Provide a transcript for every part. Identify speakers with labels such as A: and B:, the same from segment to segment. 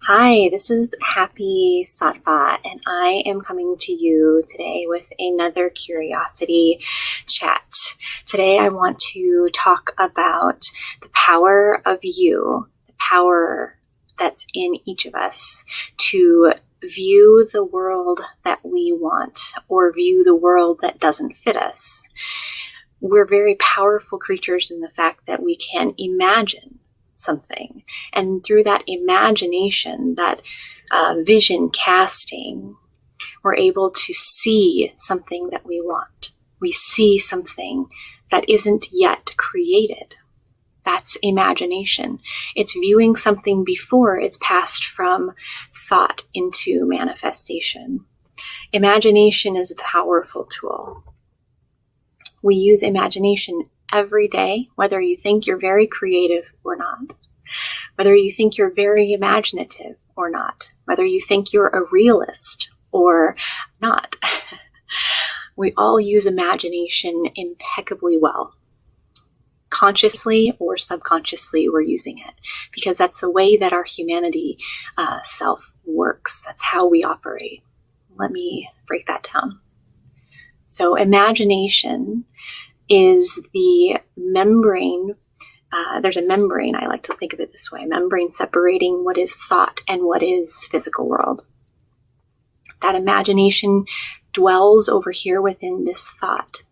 A: Hi, this is Happy Sattva, and I am coming to you today with another curiosity chat. Today, I want to talk about the power of you, the power that's in each of us to view the world that we want or view the world that doesn't fit us. We're very powerful creatures in the fact that we can imagine something. And through that imagination, that vision casting, we're able to see something that we want. We see something that isn't yet created. That's imagination. It's viewing something before it's passed from thought into manifestation. Imagination is a powerful tool. We use imagination every day, whether you think you're very creative or not, whether you think you're very imaginative or not, whether you think you're a realist or not. We all use imagination impeccably well. Consciously or subconsciously, we're using it because that's the way that our humanity self works. That's how we operate. Let me break that down. So imagination is the membrane. There's a membrane, I like to think of it this way, membrane separating what is thought and what is physical world. That imagination dwells over here within this thought.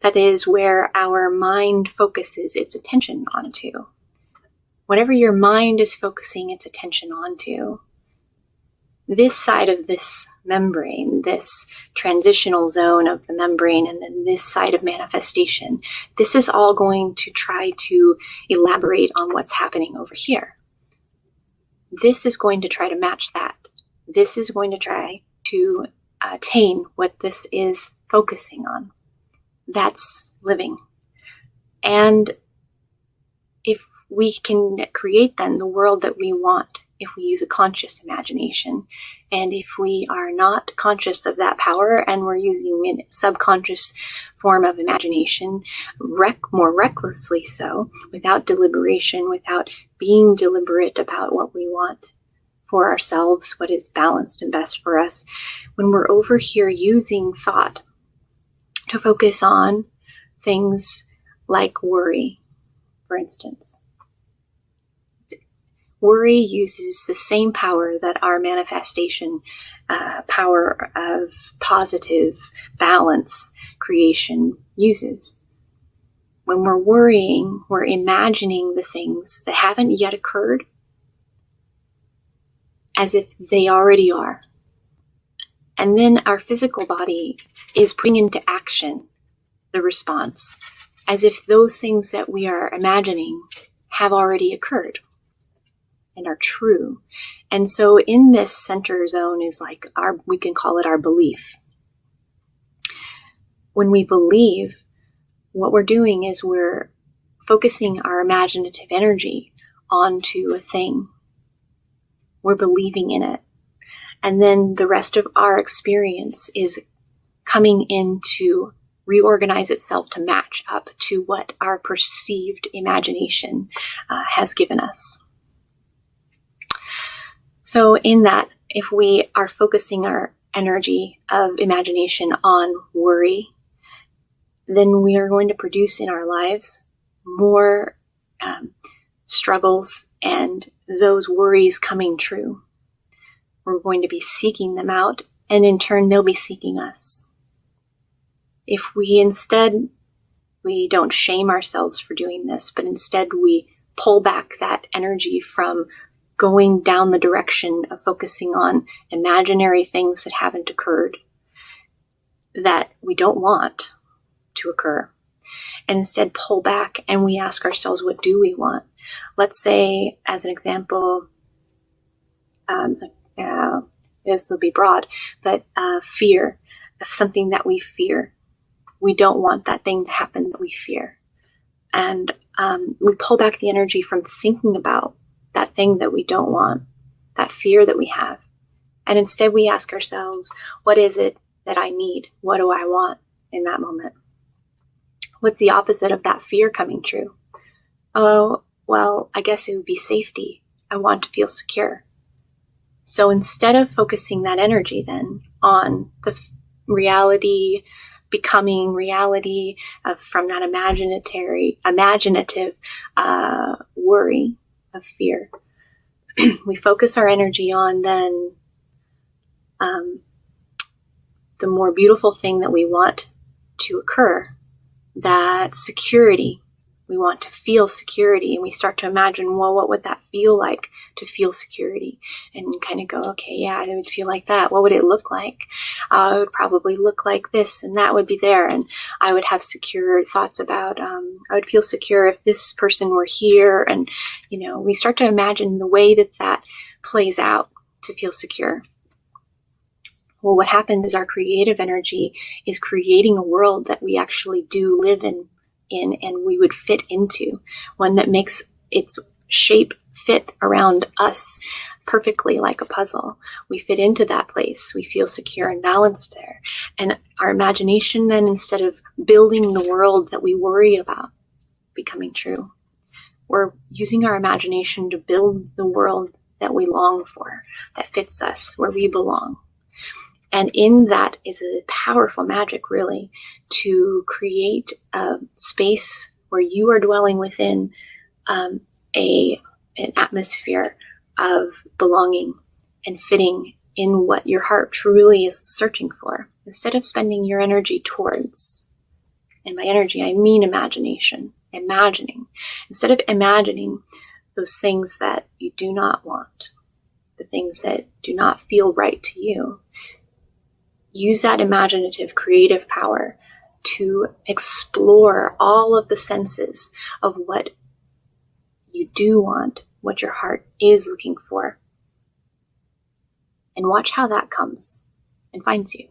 A: That is where our mind focuses its attention onto. Whatever your mind is focusing its attention onto, this side of this membrane, this transitional zone of the membrane, and then this side of manifestation, this is all going to try to elaborate on what's happening over here. This is going to try to match that. This is going to try to attain what this is focusing on. That's living. And if we can create then the world that we want, if we use a conscious imagination, and if we are not conscious of that power and we're using a subconscious form of imagination, more recklessly so, without deliberation, without being deliberate about what we want for ourselves, what is balanced and best for us, when we're over here using thought to focus on things like worry, for instance. Worry uses the same power that our manifestation power of positive balance creation uses. When we're worrying, we're imagining the things that haven't yet occurred as if they already are. And then our physical body is putting into action the response as if those things that we are imagining have already occurred and are true. And so in this center zone is like we can call it our belief. When we believe, what we're doing is we're focusing our imaginative energy onto a thing. We're believing in it. And then the rest of our experience is coming in to reorganize itself to match up to what our perceived imagination has given us. So in that, if we are focusing our energy of imagination on worry, then we are going to produce in our lives more struggles and those worries coming true. We're going to be seeking them out, and in turn, they'll be seeking us. If we instead, we don't shame ourselves for doing this, but instead we pull back that energy from going down the direction of focusing on imaginary things that haven't occurred, that we don't want to occur, and instead pull back and we ask ourselves, what do we want? Let's say, as an example, this will be broad, but fear of something that we fear. We don't want that thing to happen that we fear. And we pull back the energy from thinking about that thing that we don't want, that fear that we have. And instead we ask ourselves, what is it that I need? What do I want in that moment? What's the opposite of that fear coming true? Oh, well, I guess it would be safety. I want to feel secure. So instead of focusing that energy then on the reality, becoming reality from that imaginative worry of fear, we focus our energy on then the more beautiful thing that we want to occur, that security. We want to feel security, and we start to imagine, well, what would that feel like to feel security? And kind of go, okay, yeah, it would feel like that. What would it look like? It would probably look like this, and that would be there. And I would have secure thoughts about, I would feel secure if this person were here. And, we start to imagine the way that plays out to feel secure. Well, what happens is our creative energy is creating a world that we actually do live in and we would fit into, one that makes its shape fit around us perfectly like a puzzle. We fit into that place. We feel secure and balanced there. And our imagination then, instead of building the world that we worry about becoming true, we're using our imagination to build the world that we long for, that fits us, where we belong. And in that is a powerful magic, really, to create a space where you are dwelling within an atmosphere of belonging and fitting in what your heart truly is searching for. Instead of spending your energy towards, and by energy I mean imagination, instead of imagining those things that you do not want, the things that do not feel right to you, use that imaginative, creative power to explore all of the senses of what you do want, what your heart is looking for, and watch how that comes and finds you.